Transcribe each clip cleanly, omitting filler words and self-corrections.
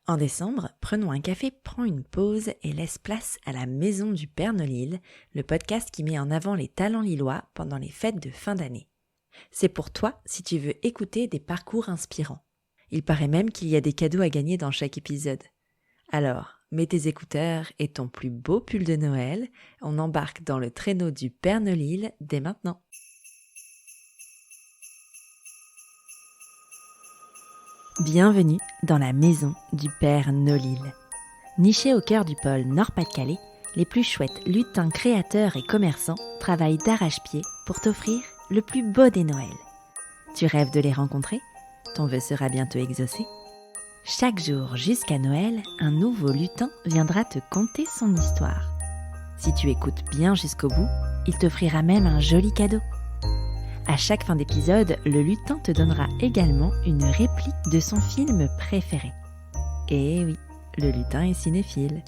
En décembre, Prenons un café prend une pause et laisse place à la Maison du Père Nolil, le podcast qui met en avant les talents lillois pendant les fêtes de fin d'année. C'est pour toi si tu veux écouter des parcours inspirants. Il paraît même qu'il y a des cadeaux à gagner dans chaque épisode. Alors, mets tes écouteurs et ton plus beau pull de Noël, on embarque dans le traîneau du Père Nolil dès maintenant. Bienvenue dans la maison du Père Nolil. Nichée au cœur du pôle Nord-Pas-de-Calais, les plus chouettes lutins créateurs et commerçants travaillent d'arrache-pied pour t'offrir le plus beau des Noëls. Tu rêves de les rencontrer ? Ton vœu sera bientôt exaucé. Chaque jour jusqu'à Noël, un nouveau lutin viendra te conter son histoire. Si tu écoutes bien jusqu'au bout, il t'offrira même un joli cadeau. À chaque fin d'épisode, le lutin te donnera également une réplique de son film préféré. Et oui, le lutin est cinéphile.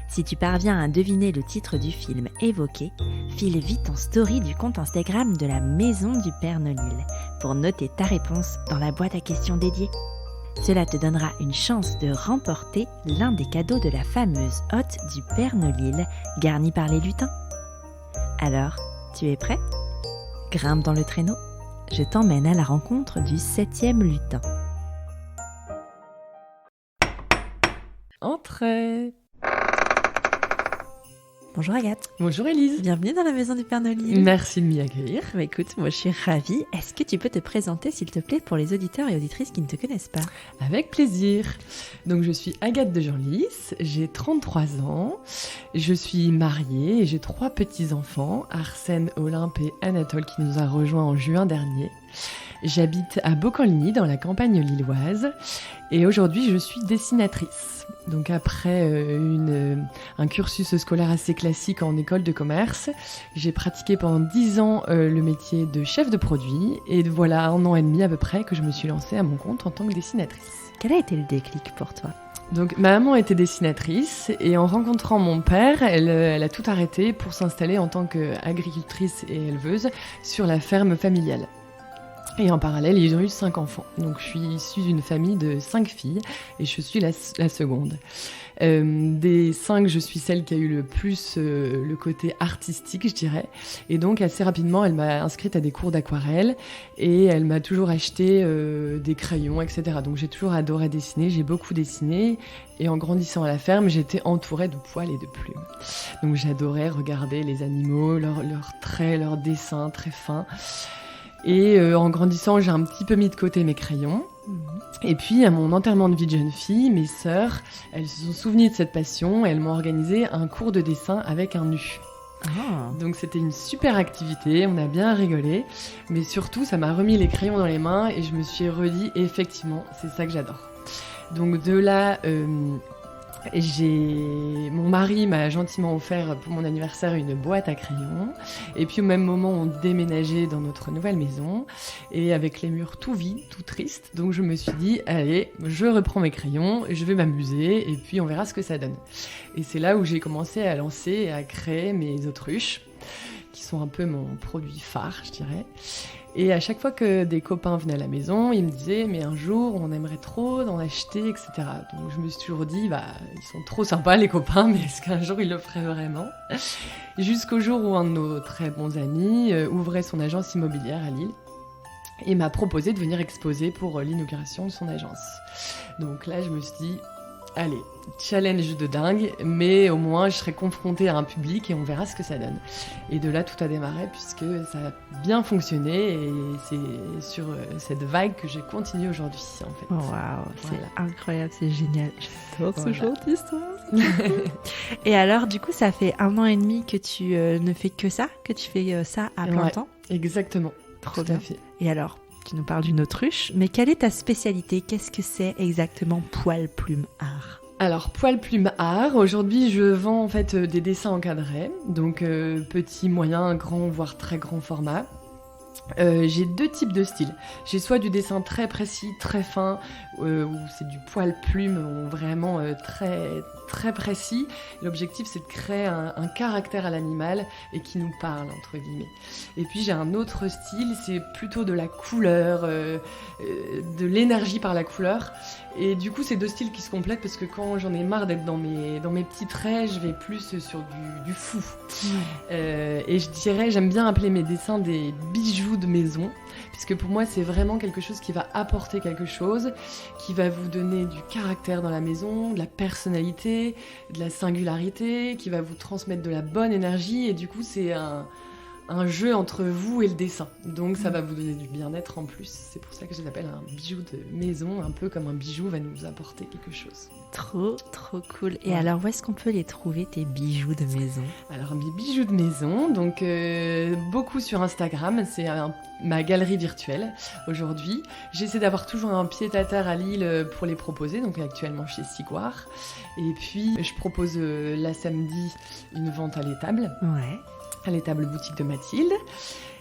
Si tu parviens à deviner le titre du film évoqué, file vite en story du compte Instagram de la Maison du Père Nolil pour noter ta réponse dans la boîte à questions dédiée. Cela te donnera une chance de remporter l'un des cadeaux de la fameuse hotte du Père Nolil garnie par les lutins. Alors, tu es prêt ? Grimpe dans le traîneau, je t'emmène à la rencontre du 7e lutin. Entrez. Bonjour Agathe. Bonjour Élise. Bienvenue dans la maison du Père Nolil. Merci de m'y accueillir. Bah écoute, moi je suis ravie. Est-ce que tu peux te présenter s'il te plaît pour les auditeurs et auditrices qui ne te connaissent pas ? Avec plaisir. Donc je suis Agathe de Genlis, j'ai 33 ans, je suis mariée et j'ai 3 petits-enfants, Arsène, Olympe et Anatole qui nous a rejoints en juin dernier. J'habite à Beaucamp-Ligny dans la campagne lilloise et aujourd'hui je suis dessinatrice. Donc après un cursus scolaire assez classique en école de commerce, j'ai pratiqué pendant 10 ans le métier de chef de produit et voilà 1 an et demi à peu près que je me suis lancée à mon compte en tant que dessinatrice. Quel a été le déclic pour toi ? Donc ma maman était dessinatrice et en rencontrant mon père, elle a tout arrêté pour s'installer en tant qu'agricultrice et éleveuse sur la ferme familiale. Et en parallèle, ils ont eu 5 enfants. Donc je suis issue d'une famille de 5 filles et je suis la seconde. Des 5, je suis celle qui a eu le plus le côté artistique, je dirais. Et donc assez rapidement, elle m'a inscrite à des cours d'aquarelle et elle m'a toujours acheté des crayons, etc. Donc j'ai toujours adoré dessiner, j'ai beaucoup dessiné. Et en grandissant à la ferme, j'étais entourée de poils et de plumes. Donc j'adorais regarder les animaux, leurs traits, leurs dessins très fins. Et en grandissant, j'ai un petit peu mis de côté mes crayons. Et puis, à mon enterrement de vie de jeune fille, mes sœurs, elles se sont souvenues de cette passion et elles m'ont organisé un cours de dessin avec un nu. Ah. Donc c'était une super activité, on a bien rigolé, mais surtout ça m'a remis les crayons dans les mains et je me suis redit, effectivement, c'est ça que j'adore. Donc de là... Mon mari m'a gentiment offert pour mon anniversaire une boîte à crayons et puis au même moment on déménageait dans notre nouvelle maison et avec les murs tout vides, tout tristes, donc je me suis dit allez, je reprends mes crayons, je vais m'amuser et puis on verra ce que ça donne. Et c'est là où j'ai commencé à lancer et à créer mes autruches qui sont un peu mon produit phare, je dirais. Et à chaque fois que des copains venaient à la maison, ils me disaient « mais un jour, on aimerait trop en acheter, etc. » Donc je me suis toujours dit « ils sont trop sympas les copains, mais est-ce qu'un jour ils le feraient vraiment ?» Jusqu'au jour où un de nos très bons amis ouvrait son agence immobilière à Lille et m'a proposé de venir exposer pour l'inauguration de son agence. Donc là, je me suis dit « allez, challenge de dingue, mais au moins je serai confrontée à un public et on verra ce que ça donne. » Et de là, tout a démarré puisque ça a bien fonctionné et c'est sur cette vague que j'ai continué aujourd'hui, en fait. Oh, waouh, c'est incroyable, c'est génial. J'adore ce genre d'histoire. Et alors, du coup, ça fait 1 an et demi que tu ne fais que ça, que tu fais ça à plein temps ? Exactement, trop tout bien. à fait. Et alors, tu nous parles d'une autruche, mais quelle est ta spécialité ? Qu'est-ce que c'est exactement Poil Plume Art ? Alors, Poil Plume Art, aujourd'hui je vends en fait des dessins encadrés, donc petit, moyen, grand, voire très grand format. J'ai 2 types de styles. J'ai soit du dessin très précis, très fin, où c'est du poil plume, vraiment très, très précis. L'objectif, c'est de créer un caractère à l'animal et qui nous parle, entre guillemets. Et puis, j'ai un autre style, c'est plutôt de la couleur, de l'énergie par la couleur. Et du coup, c'est 2 styles qui se complètent parce que quand j'en ai marre d'être dans mes petits traits, je vais plus sur du fou. Et je dirais, j'aime bien appeler mes dessins des bijoux de maison, puisque pour moi, c'est vraiment quelque chose qui va apporter quelque chose, qui va vous donner du caractère dans la maison, de la personnalité, de la singularité, qui va vous transmettre de la bonne énergie. Et du coup, c'est un jeu entre vous et le dessin. Donc ça va vous donner du bien-être en plus. C'est pour ça que je l'appelle un bijou de maison, un peu comme un bijou va nous apporter quelque chose. Trop cool. Et alors, où est-ce qu'on peut les trouver, tes bijoux de maison ? Alors, mes bijoux de maison, donc beaucoup sur Instagram, c'est ma galerie virtuelle aujourd'hui. J'essaie d'avoir toujours un pied-à-terre à Lille pour les proposer, donc actuellement chez Siguar. Et puis, je propose la samedi une vente à l'étable. Ouais. À l'étable boutique de Mathilde.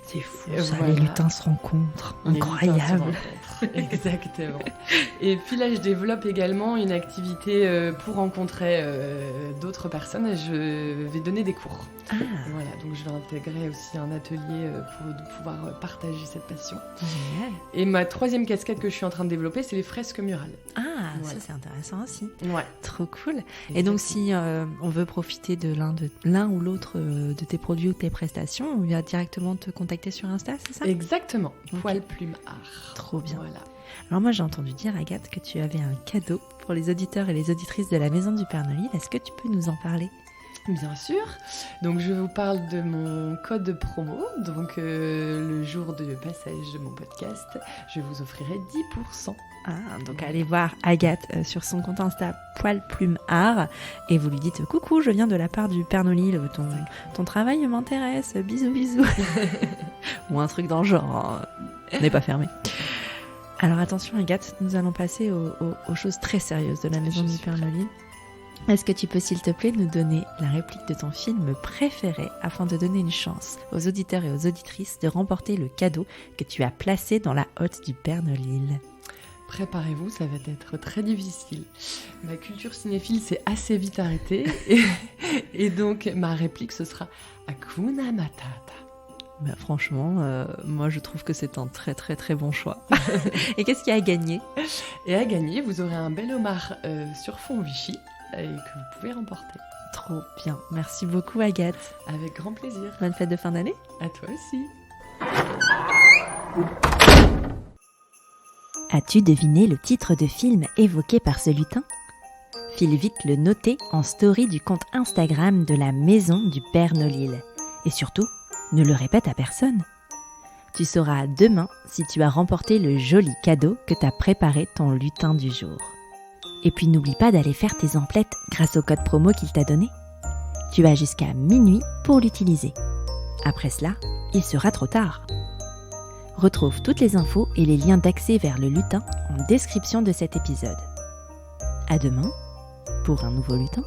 C'est fou, ça, voilà. Les lutins se rencontrent. Incroyable. Exactement. Et puis là, je développe également une activité pour rencontrer d'autres personnes. Je vais donner des cours. Ah. Voilà, donc je vais intégrer aussi un atelier pour pouvoir partager cette passion. Génial. Et ma 3e casquette que je suis en train de développer, c'est les fresques murales. Ah, voilà. Ça c'est intéressant aussi. Ouais. Trop cool. Exactement. Et donc si on veut profiter de l'un ou l'autre de tes produits ou de tes prestations, on va directement te contacter sur Insta, c'est ça ? Exactement. Okay. Poil Plume Art. Trop bien. Voilà. Alors moi j'ai entendu dire, Agathe, que tu avais un cadeau pour les auditeurs et les auditrices de la Maison du Père Nolil. Est-ce que tu peux nous en parler ? Bien sûr. Donc je vous parle de mon code promo. Donc le jour de passage de mon podcast, je vous offrirai 10%. Ah, donc allez voir Agathe sur son compte Insta Poil Plume Art et vous lui dites coucou, je viens de la part du Père Nolil, ton travail m'intéresse, bisous bisous. Ou un truc dans le genre, on n'est pas fermé. Alors attention Agathe, nous allons passer aux choses très sérieuses de la Maison du Père Nolil. Est-ce que tu peux, s'il te plaît, nous donner la réplique de ton film préféré afin de donner une chance aux auditeurs et aux auditrices de remporter le cadeau que tu as placé dans la hotte du Père Nolil ? Préparez-vous, ça va être très difficile. Ma culture cinéphile s'est assez vite arrêtée et donc ma réplique ce sera Hakuna Matata. Bah, franchement, moi je trouve que c'est un très très très bon choix. Et qu'est-ce qu'il y a à gagner ? Et à gagner, vous aurez un bel homard sur fond Vichy et que vous pouvez remporter. Trop bien, merci beaucoup Agathe. Avec grand plaisir. Bonne fête de fin d'année. À toi aussi. As-tu deviné le titre de film évoqué par ce lutin ? File vite le noter en story du compte Instagram de la Maison du Père Nolil. Et surtout, ne le répète à personne. Tu sauras demain si tu as remporté le joli cadeau que t'a préparé ton lutin du jour. Et puis n'oublie pas d'aller faire tes emplettes grâce au code promo qu'il t'a donné. Tu as jusqu'à minuit pour l'utiliser. Après cela, il sera trop tard. Retrouve toutes les infos et les liens d'accès vers le lutin en description de cet épisode. À demain pour un nouveau lutin.